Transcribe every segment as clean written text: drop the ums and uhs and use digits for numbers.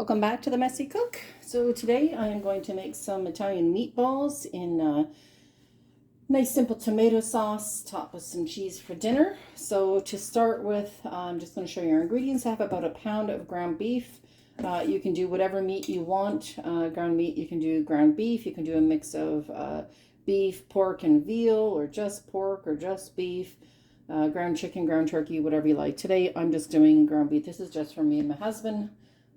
Welcome back to the Messy Cook. So today I am going to make some Italian meatballs in nice simple tomato sauce topped with some cheese for dinner. So to start with, I'm just going to show you our ingredients. I have about a pound of ground beef. You can do whatever meat you want. Ground meat, you can do ground beef. You can do a mix of beef, pork, and veal, or just pork, or just beef. Ground chicken, ground turkey, whatever you like. Today I'm just doing ground beef. This is just for me and my husband.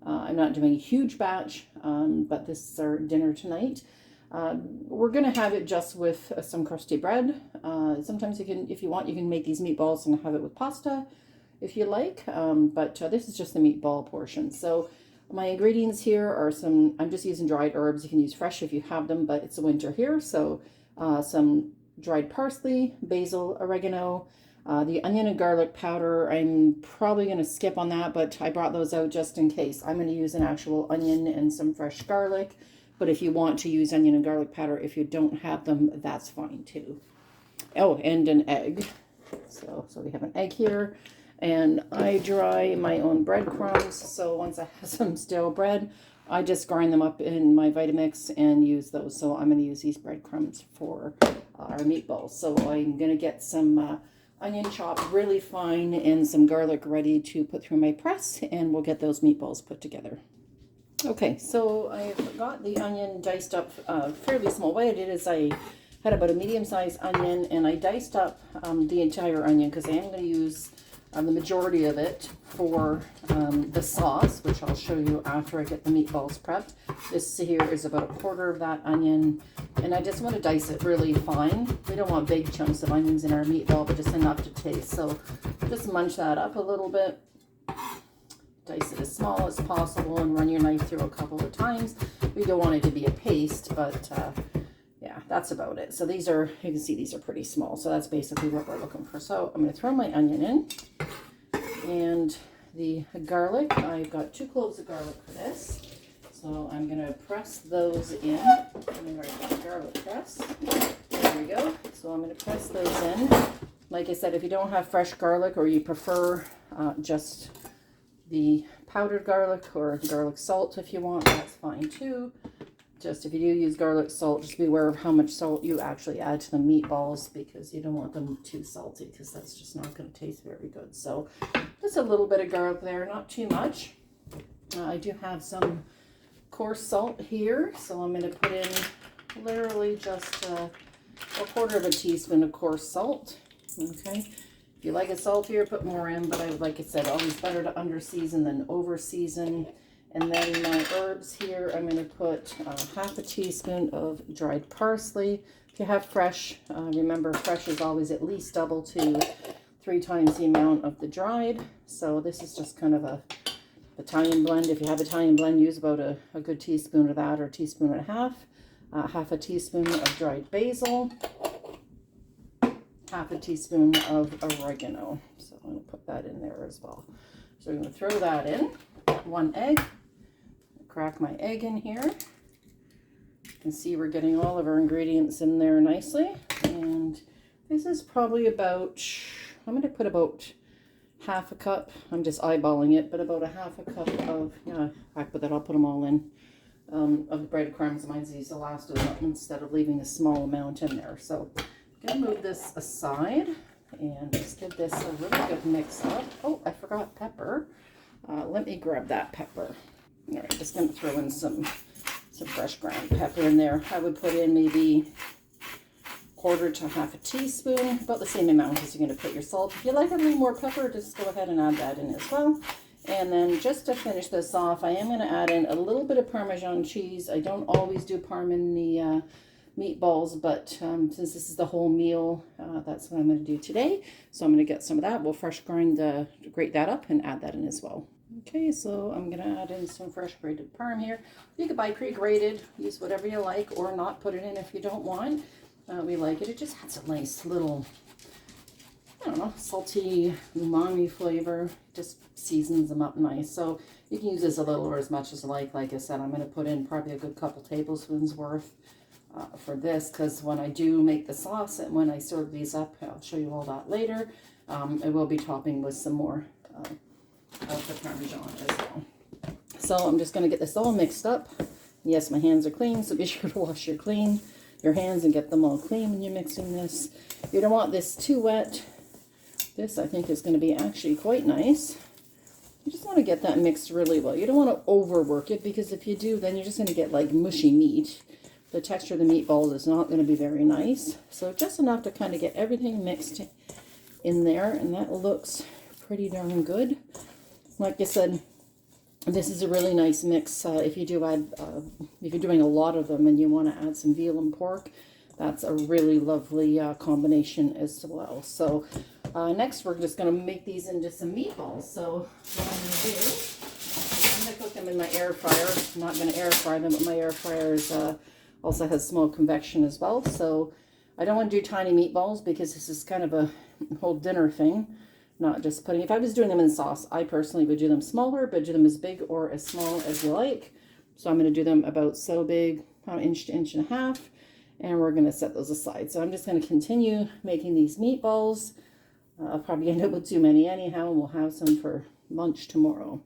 I'm not doing a huge batch, but this is our dinner tonight. We're going to have it just with some crusty bread. Sometimes you can, if you want, you can make these meatballs and have it with pasta if you like. But this is just the meatball portion. So my ingredients here are some, I'm just using dried herbs. You can use fresh if you have them, but it's winter here. So some dried parsley, basil, oregano, the onion and garlic powder, I'm probably going to skip on that, but I brought those out just in case. I'm going to use an actual onion and some fresh garlic, but if you want to use onion and garlic powder, if you don't have them, that's fine too. Oh, and an egg. So we have an egg here, and I dry my own breadcrumbs, so once I have some stale bread, I just grind them up in my Vitamix and use those. So I'm going to use these breadcrumbs for our meatballs. So I'm going to get some onion chopped really fine and some garlic ready to put through my press, and we'll get those meatballs put together. Okay, so I've got the onion diced up fairly small. What I did is I had about a medium-sized onion, and I diced up the entire onion because I am going to use the majority of it for the sauce, which I'll show you after I get the meatballs prepped. This here is about a quarter of that onion, and I just want to dice it really fine. We don't want big chunks of onions in our meatball, but just enough to taste. So just munch that up a little bit. Dice it as small as possible and run your knife through a couple of times. We don't want it to be a paste, but yeah, that's about it. So these are, you can see these are pretty small. So that's basically what we're looking for. So I'm going to throw my onion in. And the garlic, I've got 2 cloves of garlic for this. So I'm going to press those in. I'm going to write down garlic press. There we go. So I'm going to press those in. Like I said, if you don't have fresh garlic, or you prefer just the powdered garlic or garlic salt if you want, that's fine too. Just if you do use garlic salt, just be aware of how much salt you actually add to the meatballs, because you don't want them too salty, because that's just not going to taste very good. So just a little bit of garlic there, not too much. I do have some coarse salt here, so I'm going to put in literally just a quarter of a teaspoon of coarse salt. Okay, if you like it saltier, put more in, but like I said, always better to under season than over season. And then my herbs here, I'm going to put half a teaspoon of dried parsley. If you have fresh, remember fresh is always at least double to 3 times the amount of the dried. So this is just kind of a Italian blend. If you have Italian blend, use about a good teaspoon of that, or a teaspoon and a half. Half a teaspoon of dried basil. Half a teaspoon of oregano. So I'm going to put that in there as well. So I'm going to throw that in. 1 egg. Crack my egg in here. You can see we're getting all of our ingredients in there nicely. And this is probably about, I'm going to put about half a cup. I'm just eyeballing it, but about a half a cup of, yeah, back with that, I'll put them all in, of the breadcrumbs. Mine's these the last of them instead of leaving a small amount in there. So I'm going to move this aside and just give this a really good mix up. Oh, I forgot pepper. Let me grab that pepper. All right, just going to throw in some fresh ground pepper in there. I would put in maybe quarter to half a teaspoon, about the same amount as you're going to put your salt. If you like a little more pepper, just go ahead and add that in as well. And then just to finish this off, I am going to add in a little bit of Parmesan cheese. I don't always do parm in the meatballs, but since this is the whole meal, that's what I'm going to do today. So I'm going to get some of that. We'll grate that up and add that in as well. Okay, so I'm going to add in some fresh grated parm here. You could buy pre-grated, use whatever you like, or not put it in if you don't want. We like it. It just adds a nice little, I don't know, salty umami flavor. Just seasons them up nice. So you can use this a little or as much as you like. Like I said, I'm going to put in probably a good couple tablespoons worth for this, because when I do make the sauce and when I serve these up, I'll show you all that later. I will be topping with some more of the Parmesan as well. So I'm just going to get this all mixed up. Yes, my hands are clean, so be sure to wash your hands and get them all clean when you're mixing this. You don't want this too wet. This, I think, is going to be actually quite nice. You just want to get that mixed really well. You don't want to overwork it, because if you do, then you're just going to get like mushy meat. The texture of the meatballs is not going to be very nice. So just enough to kind of get everything mixed in there, and that looks pretty darn good. Like I said, this is a really nice mix. If you do add, if you're doing a lot of them and you want to add some veal and pork, that's a really lovely combination as well. So next we're just going to make these into some meatballs. So what I'm going to do, I'm going to cook them in my air fryer. I'm not going to air fry them, but my air fryer is, also has small convection as well. So I don't want to do tiny meatballs, because this is kind of a whole dinner thing. Not just putting, if I was doing them in sauce, I personally would do them smaller, but do them as big or as small as you like. So I'm going to do them about so big, about inch to inch and a half, and we're going to set those aside. So I'm just going to continue making these meatballs. I'll probably end up with too many anyhow, and we'll have some for lunch tomorrow.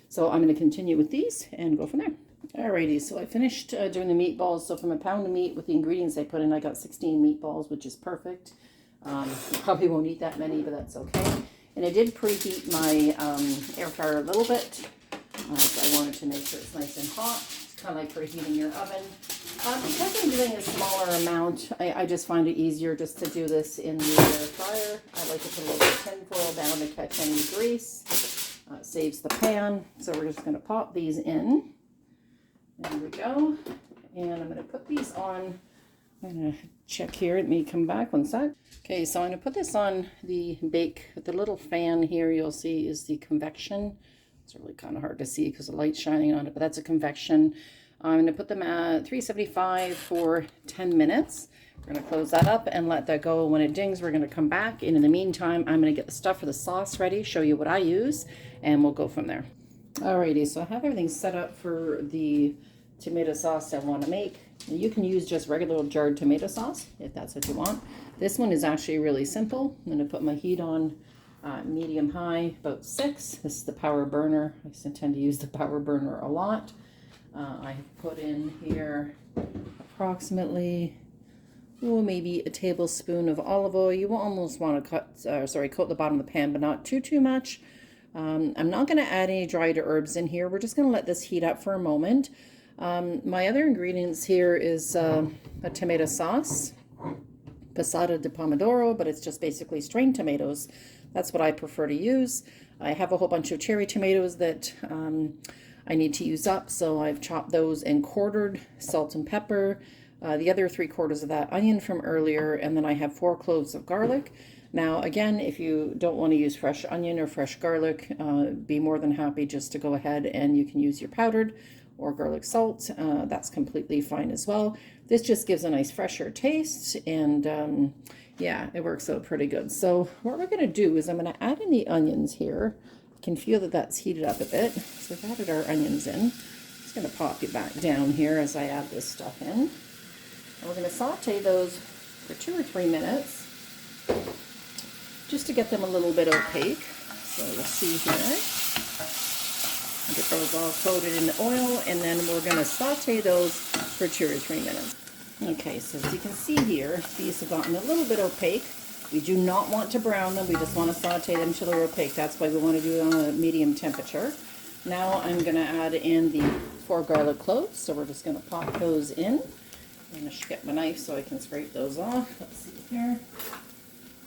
So I'm going to continue with these and go from there. Alrighty, so I finished doing the meatballs. So from a pound of meat with the ingredients I put in, I got 16 meatballs, which is perfect. Probably won't eat that many, but that's okay. And I did preheat my air fryer a little bit. So I wanted to make sure it's nice and hot. It's kind of like preheating your oven. Because I'm doing a smaller amount, I just find it easier just to do this in the air fryer. I like to put a little tinfoil down to catch any grease. Saves the pan. So we're just going to pop these in. There we go. And I'm going to put these on. I'm going to check here. Let me come back one sec. Okay, so I'm going to put this on the bake. The little fan here you'll see is the convection. It's really kind of hard to see because the light's shining on it, but that's a convection. I'm going to put them at 375 for 10 minutes. We're going to close that up and let that go. When it dings, we're going to come back. And in the meantime, I'm going to get the stuff for the sauce ready, show you what I use, and we'll go from there. Alrighty, so I have everything set up for the tomato sauce I want to make. You can use just regular jarred tomato sauce if that's what you want. This one is actually really simple. I'm going to put my heat on medium high, about 6. This is the power burner. I tend to use the power burner a lot. I put in here approximately, maybe a tablespoon of olive oil. You will almost want to coat the bottom of the pan, but not too much. I'm not going to add any dried herbs in here. We're just going to let this heat up for a moment. My other ingredients here is a tomato sauce, passata di pomodoro, but it's just basically strained tomatoes. That's what I prefer to use. I have a whole bunch of cherry tomatoes that I need to use up, so I've chopped those and quartered, salt and pepper, the other 3/4 of that onion from earlier, and then I have 4 cloves of garlic. Now, again, if you don't want to use fresh onion or fresh garlic, be more than happy just to go ahead and you can use your powdered or garlic salt. That's completely fine as well. This just gives a nice fresher taste, and yeah, it works out pretty good. So what we're going to do is I'm going to add in the onions here. I can feel that that's heated up a bit. So we've added our onions in. Just going to pop it back down here as I add this stuff in. And we're going to saute those for 2 or 3 minutes just to get them a little bit opaque. So we'll see here. Get those all coated in oil, and then we're going to saute those for 2 or 3 minutes. Okay, so as you can see here, these have gotten a little bit opaque. We do not want to brown them. We just want to saute them until they're opaque. That's why we want to do it on a medium temperature. Now I'm going to add in the 4 garlic cloves. So we're just going to pop those in. I'm going to get my knife so I can scrape those off. Let's see here.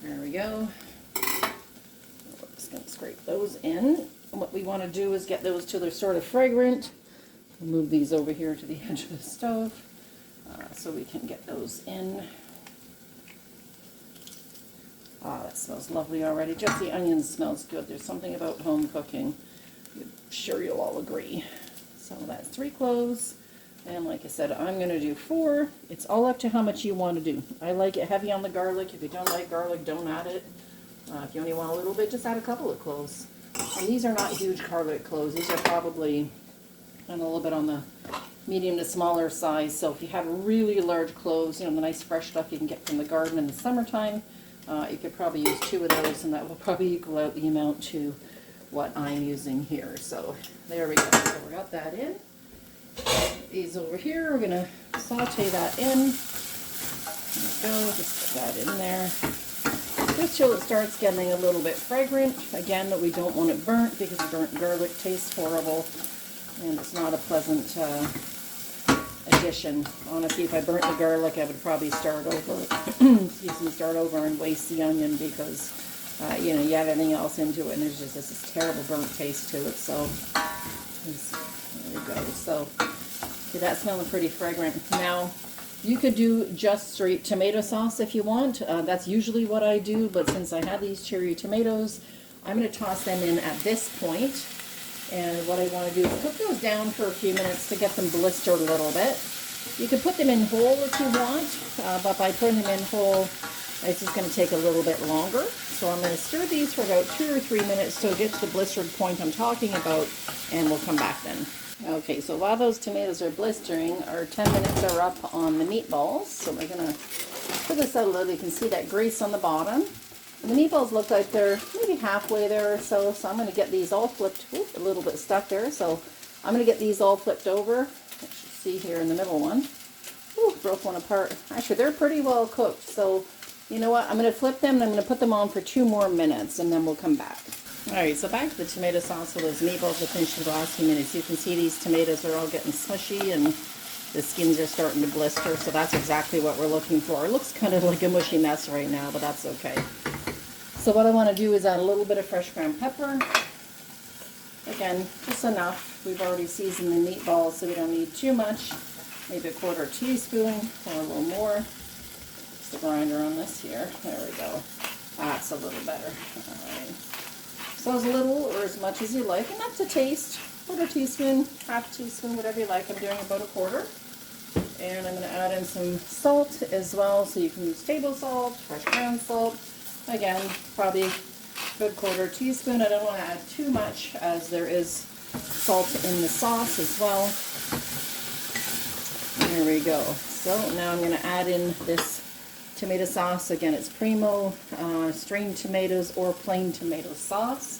There we go. We're just going to scrape those in. What we want to do is get those till they're sort of fragrant. We'll move these over here to the edge of the stove so we can get those in. That smells lovely already. Just the onion smells good. There's something about home cooking. I'm sure you'll all agree. So that's 3 cloves. And like I said, I'm going to do 4. It's all up to how much you want to do. I like it heavy on the garlic. If you don't like garlic, don't add it. If you only want a little bit, just add a couple of cloves. And these are not huge garlic cloves. These are probably a little bit on the medium to smaller size. So if you have really large cloves, the nice fresh stuff you can get from the garden in the summertime, you could probably use 2 of those, and that will probably equal out the amount to what I'm using here. So there we go. So we got that in. These over here, we're gonna saute that in. There we go, just put that in there. Just till it starts getting a little bit fragrant. Again, we don't want it burnt because burnt garlic tastes horrible and it's not a pleasant addition. Honestly, if I burnt the garlic, I would probably start over. Excuse me, start over and waste the onion because you know, you add anything else into it and there's just this terrible burnt taste to it. So there we go. So see, that's smelling pretty fragrant. Now, you could do just straight tomato sauce if you want. That's usually what I do, but since I have these cherry tomatoes, I'm going to toss them in at this point. And what I want to do is cook those down for a few minutes to get them blistered a little bit. You can put them in whole if you want, but by putting them in whole, it's just going to take a little bit longer. So I'm going to stir these for about 2 or 3 minutes till it gets to the blistered point I'm talking about, and we'll come back then. Okay, so while those tomatoes are blistering, our 10 minutes are up on the meatballs. So we're going to put this out a little. You can see that grease on the bottom. And the meatballs look like they're maybe halfway there or so. So I'm going to get these all flipped. Oops, a little bit stuck there. So I'm going to get these all flipped over. You should see here in the middle one. Ooh, broke one apart. Actually, they're pretty well cooked. So you know what? I'm going to flip them and I'm going to put them on for 2 more minutes and then we'll come back. Alright, so back to the tomato sauce. So those meatballs are finished for the last few minutes. You can see these tomatoes are all getting smushy and the skins are starting to blister. So that's exactly what we're looking for. It looks kind of like a mushy mess right now, but that's okay. So what I want to do is add a little bit of fresh ground pepper. Again, just enough. We've already seasoned the meatballs, so we don't need too much. Maybe a 1/4 teaspoon or a little more. Just the grinder on this here. There we go. That's a little better. Alright. So as little or as much as you like, and up to taste. 1/4 teaspoon, 1/2 teaspoon, whatever you like. I'm doing about a 1/4. And I'm going to add in some salt as well. So you can use table salt, fresh ground salt. Again, probably a good 1/4 teaspoon. I don't want to add too much as there is salt in the sauce as well. There we go. So now I'm going to add in this tomato sauce. Again, it's Primo, strained tomatoes or plain tomato sauce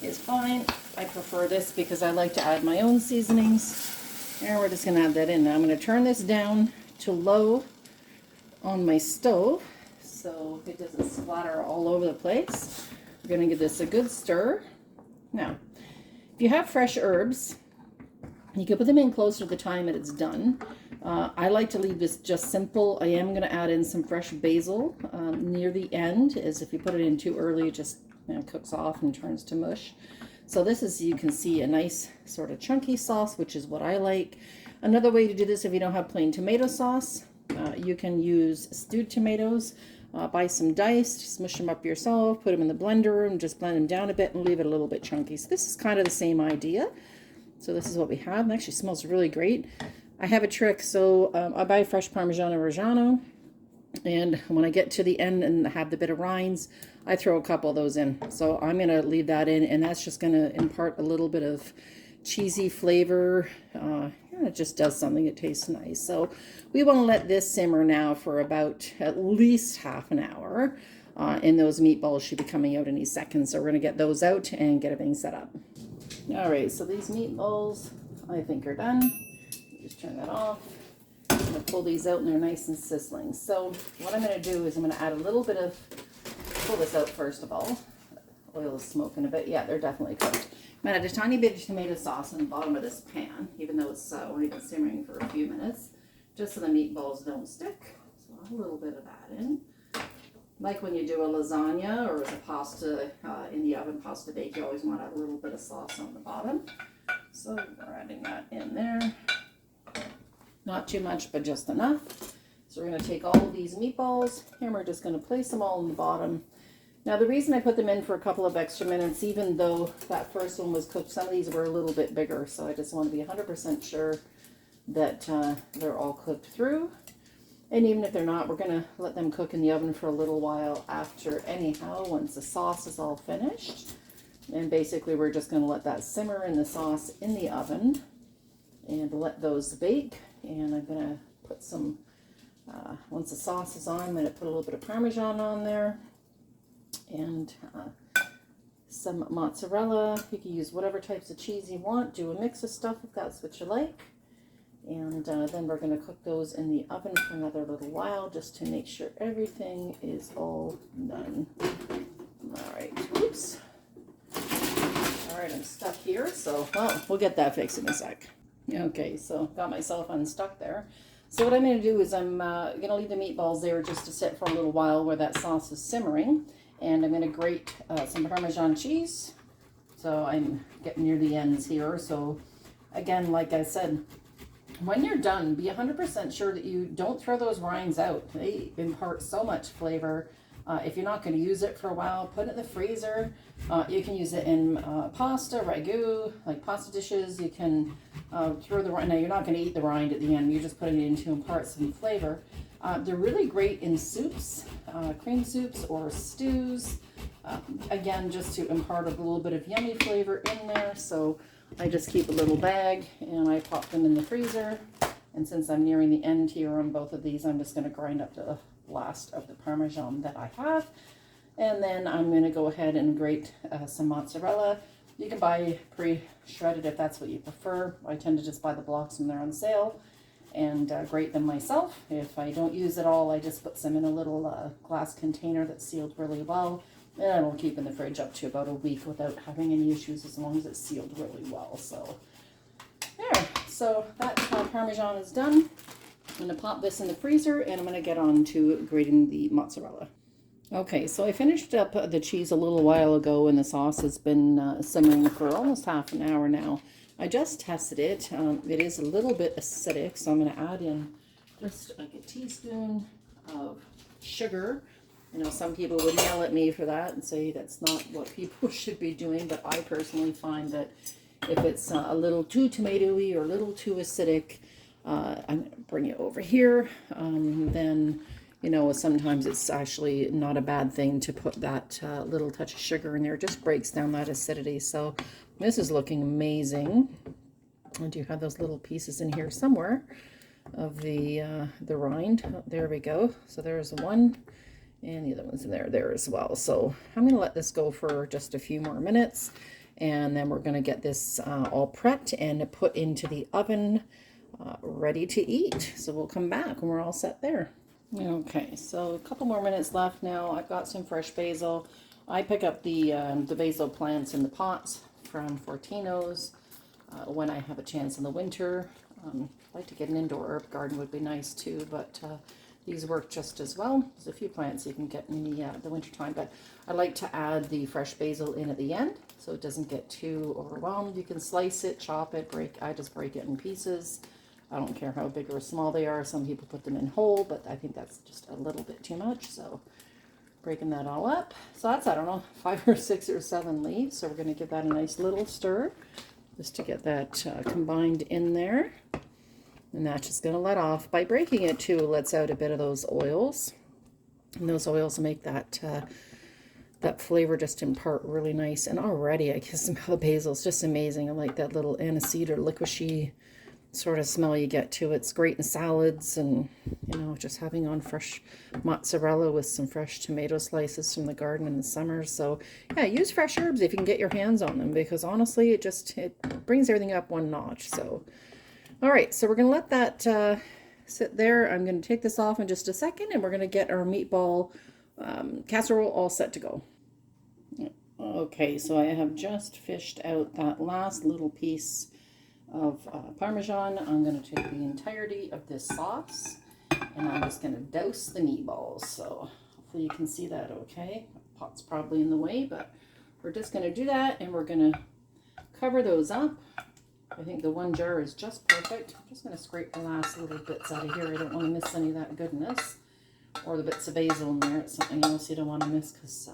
is fine. I prefer this because I like to add my own seasonings. And we're just going to add that in. Now I'm going to turn this down to low on my stove so it doesn't splatter all over the place. We're going to give this a good stir. Now, if you have fresh herbs, you can put them in close to the time that it's done. I like to leave this just simple. I am going to add in some fresh basil near the end, as if you put it in too early, it just cooks off and turns to mush. So this is, you can see, a nice sort of chunky sauce, which is what I like. Another way to do this, if you don't have plain tomato sauce, you can use stewed tomatoes. Buy some diced, smush them up yourself, put them in the blender and just blend them down a bit and leave it a little bit chunky. So this is kind of the same idea. So this is what we have. It actually smells really great. I have a trick. So I buy fresh Parmigiano Reggiano, and when I get to the end and have the bit of rinds, I throw a couple of those in. So I'm going to leave that in, and that's just going to impart a little bit of cheesy flavor. It just does something that tastes nice. So we want to let this simmer now for about at least ½ an hour. And those meatballs should be coming out any second. So we're going to get those out and get everything set up. All right, so these meatballs I think are done. Just turn that off. I'm going to pull these out and they're nice and sizzling. So what I'm going to do is I'm going to add a little bit of, pull this out first of all. Oil is smoking a bit. Yeah, they're definitely cooked. I'm going to add a tiny bit of tomato sauce in the bottom of this pan, even though it's only been simmering for a few minutes, just so the meatballs don't stick. So I'll add a little bit of that in. Like when you do a lasagna or as a pasta in the oven, pasta bake, you always want to add a little bit of sauce on the bottom. So we're adding that in there. Not too much, but just enough. So we're going to take all of these meatballs and we're just going to place them all on the bottom. Now the reason I put them in for a couple of extra minutes, even though that first one was cooked, some of these were a little bit bigger. So I just want to be 100% sure that they're all cooked through. And even if they're not, we're going to let them cook in the oven for a little while after anyhow, once the sauce is all finished. And basically we're just going to let that simmer in the sauce in the oven and let those bake. And I'm going to put some, once the sauce is on, I'm going to put a little bit of Parmesan on there and some mozzarella. You can use whatever types of cheese you want. Do a mix of stuff if that's what you like. And then we're going to cook those in the oven for another little while just to make sure everything is all done. All right, oops. All right, I'm stuck here, so, well, we'll get that fixed in a sec. Okay, so got myself unstuck there. So what I'm going to do is I'm going to leave the meatballs there just to sit for a little while where that sauce is simmering. And I'm going to grate some Parmesan cheese. So I'm getting near the ends here. So again, like I said, when you're done, be 100% sure that you don't throw those rinds out. They impart so much flavor. If you're not going to use it for a while, put it in the freezer. You can use it in pasta, ragu, like pasta dishes. You can throw the rind. Now, you're not going to eat the rind at the end. You're just putting it in to impart some flavor. They're really great in soups, cream soups or stews. Again, just to impart a little bit of yummy flavor in there. So I just keep a little bag and I pop them in the freezer. And since I'm nearing the end here on both of these, I'm just going to grind up the last of the Parmesan that I have. And then I'm going to go ahead and grate some mozzarella. You can buy pre-shredded if that's what you prefer. I tend to just buy the blocks when they're on sale and grate them myself. If I don't use it all, I just put some in a little glass container that's sealed really well. And it'll keep in the fridge up to about a week without having any issues as long as it's sealed really well. So there. So that Parmesan is done. I'm going to pop this in the freezer and I'm going to get on to grating the mozzarella. Okay, so I finished up the cheese a little while ago and the sauce has been simmering for almost half an hour now. I just tested it. It is a little bit acidic, so I'm going to add in just like a teaspoon of sugar. You know, some people would yell at me for that and say that's not what people should be doing, but I personally find that if it's a little too tomatoey or a little too acidic, I'm going to bring it over here. Then, you know, sometimes it's actually not a bad thing to put that little touch of sugar in there. It just breaks down that acidity. So this is looking amazing. I do have those little pieces in here somewhere of the rind. Oh, there we go. So there's one. And the other one's in there as well. So I'm going to let this go for just a few more minutes. And then we're going to get this all prepped and put into the oven, ready to eat. So we'll come back when we're all set there. Okay, so a couple more minutes left now. I've got some fresh basil. I pick up the basil plants in the pots from Fortino's when I have a chance in the winter. I'd like to get an indoor herb garden, would be nice too, but these work just as well. There's a few plants you can get in the winter time, but I like to add the fresh basil in at the end so it doesn't get too overwhelmed. You can slice it, chop it, I just break it in pieces. I don't care how big or small they are. Some people put them in whole, but I think that's just a little bit too much. So breaking that all up. So that's, I don't know, 5 or 6 or 7 leaves. So we're going to give that a nice little stir just to get that combined in there. And that's just going to let off. By breaking it too, it lets out a bit of those oils. And those oils make that that flavor just impart really nice. And already I can smell the basil. It's just amazing. I like that little aniseed or licorice sort of smell you get to it. It's great in salads and, you know, just having on fresh mozzarella with some fresh tomato slices from the garden in the summer. So yeah, use fresh herbs if you can get your hands on them, because honestly, it brings everything up one notch. So, all right, so we're going to let that sit there. I'm going to take this off in just a second and we're going to get our meatball casserole all set to go. Okay, so I have just fished out that last little piece of Parmesan. I'm going to take the entirety of this sauce and I'm just going to douse the meatballs. So hopefully you can see that okay. The pot's probably in the way, but we're just going to do that and we're going to cover those up. I think the one jar is just perfect. I'm just going to scrape the last little bits out of here. I don't want to miss any of that goodness. Or the bits of basil in there. It's something else you don't want to miss because,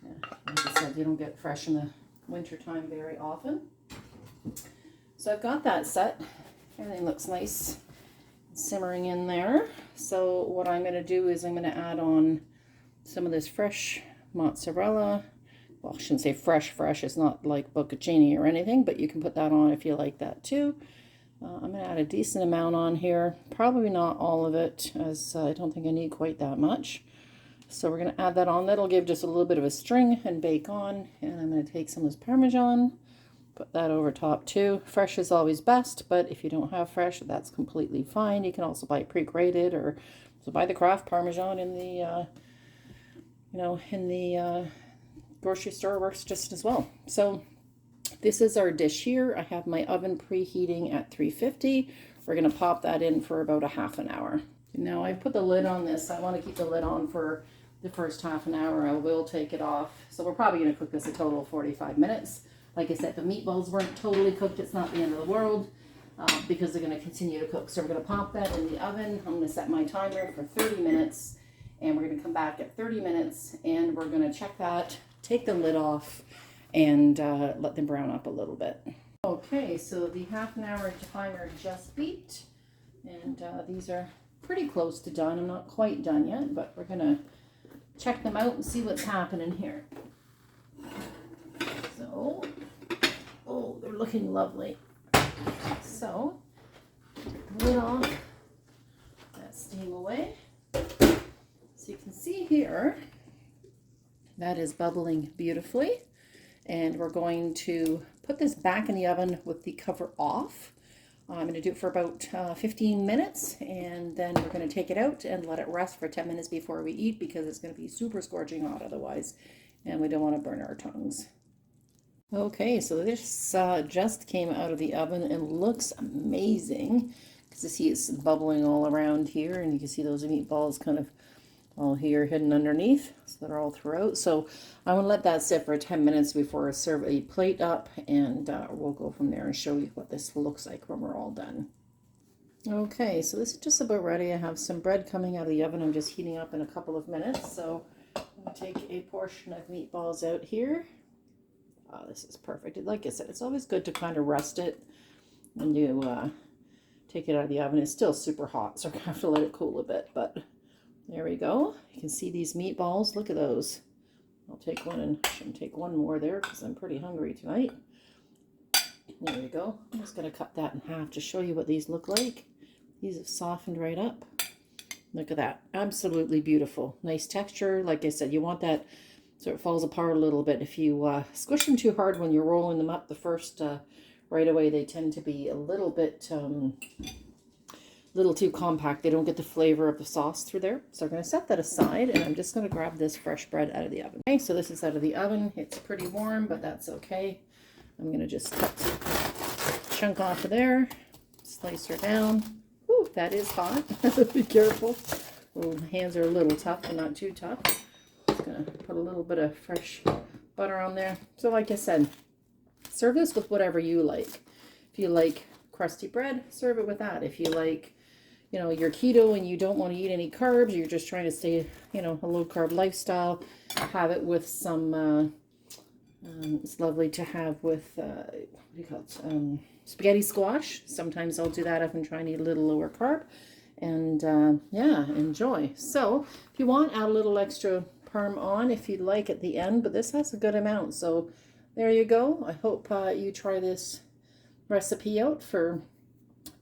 yeah, like I said, you don't get fresh in the winter time very often. So I've got that set. Everything looks nice simmering in there. So what I'm going to do is I'm going to add on some of this fresh mozzarella. Well, I shouldn't say fresh. It's not like bocconcini or anything, but you can put that on if you like that too. I'm going to add a decent amount on here. Probably not all of it, as I don't think I need quite that much. So we're going to add that on. That'll give just a little bit of a string and bake on. And I'm going to take some of this Parmesan, put that over top too. Fresh is always best, but if you don't have fresh, that's completely fine. You can also buy pre-grated, or so buy the Kraft Parmesan in the, grocery store, works just as well. So this is our dish here. I have my oven preheating at 350. We're going to pop that in for about a half an hour. Now I've put the lid on this. I want to keep the lid on for the first half an hour. I will take it off. So we're probably going to cook this a total of 45 minutes. Like I said, the meatballs weren't totally cooked. It's not the end of the world because they're going to continue to cook. So we're going to pop that in the oven. I'm going to set my timer for 30 minutes. And we're going to come back at 30 minutes and we're going to check that, take the lid off, and let them brown up a little bit. Okay, so the half an hour timer just beeped. And these are pretty close to done. I'm not quite done yet, but we're going to check them out and see what's happening here. So, oh, they're looking lovely. So, lid off, that steam away. So you can see here, that is bubbling beautifully. And we're going to put this back in the oven with the cover off. I'm going to do it for about 15 minutes, and then we're going to take it out and let it rest for 10 minutes before we eat, because it's going to be super scorching hot otherwise, and we don't want to burn our tongues. Okay, so this just came out of the oven and looks amazing, because you see it's bubbling all around here, and you can see those meatballs kind of all here hidden underneath, so they're all throughout. So I'm going to let that sit for 10 minutes before I serve a plate up, and we'll go from there and show you what this looks like when we're all done. Okay, so this is just about ready. I have some bread coming out of the oven. I'm just heating up in a couple of minutes. So I'm going to take a portion of meatballs out here. Oh, this is perfect. Like I said, it's always good to kind of rest it when you take it out of the oven. It's still super hot, so I'm going to have to let it cool a bit, but there we go. You can see these meatballs. Look at those. I'll take one, and I shouldn't take one more there because I'm pretty hungry tonight. There we go. I'm just going to cut that in half to show you what these look like. These have softened right up. Look at that. Absolutely beautiful. Nice texture. Like I said, you want that so it falls apart a little bit. If you squish them too hard when you're rolling them up the first right away, they tend to be a little bit little too compact. They don't get the flavor of the sauce through there. So I'm going to set that aside, and I'm just going to grab this fresh bread out of the oven. Okay, so this is out of the oven. It's pretty warm, but that's okay. I'm going to just cut a chunk off of there, slice her down. Ooh, that is hot. Be careful. Oh, my hands are a little tough, but not too tough. Just going to put a little bit of fresh butter on there. So like I said, serve this with whatever you like. If you like crusty bread, serve it with that. If you like, you know, you're keto and you don't want to eat any carbs, you're just trying to stay, you know, a low carb lifestyle, have it with some, it's lovely to have with, what do you call it, spaghetti squash. Sometimes I'll do that if I'm trying to eat a little lower carb, and yeah, enjoy. So if you want, add a little extra parm on if you'd like at the end, but this has a good amount. So there you go. I hope you try this recipe out for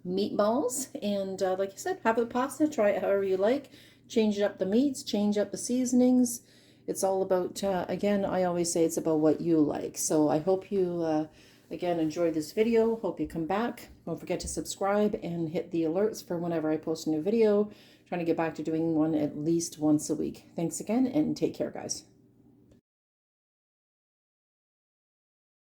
meatballs, and like I said, have the pasta, try it however you like, change up the meats, change up the seasonings. It's all about again, I always say it's about what you like. So I hope you again enjoy this video. Hope you come back. Don't forget to subscribe and hit the alerts for whenever I post a new video. Trying to get back to doing one at least once a week. Thanks again, and take care, guys.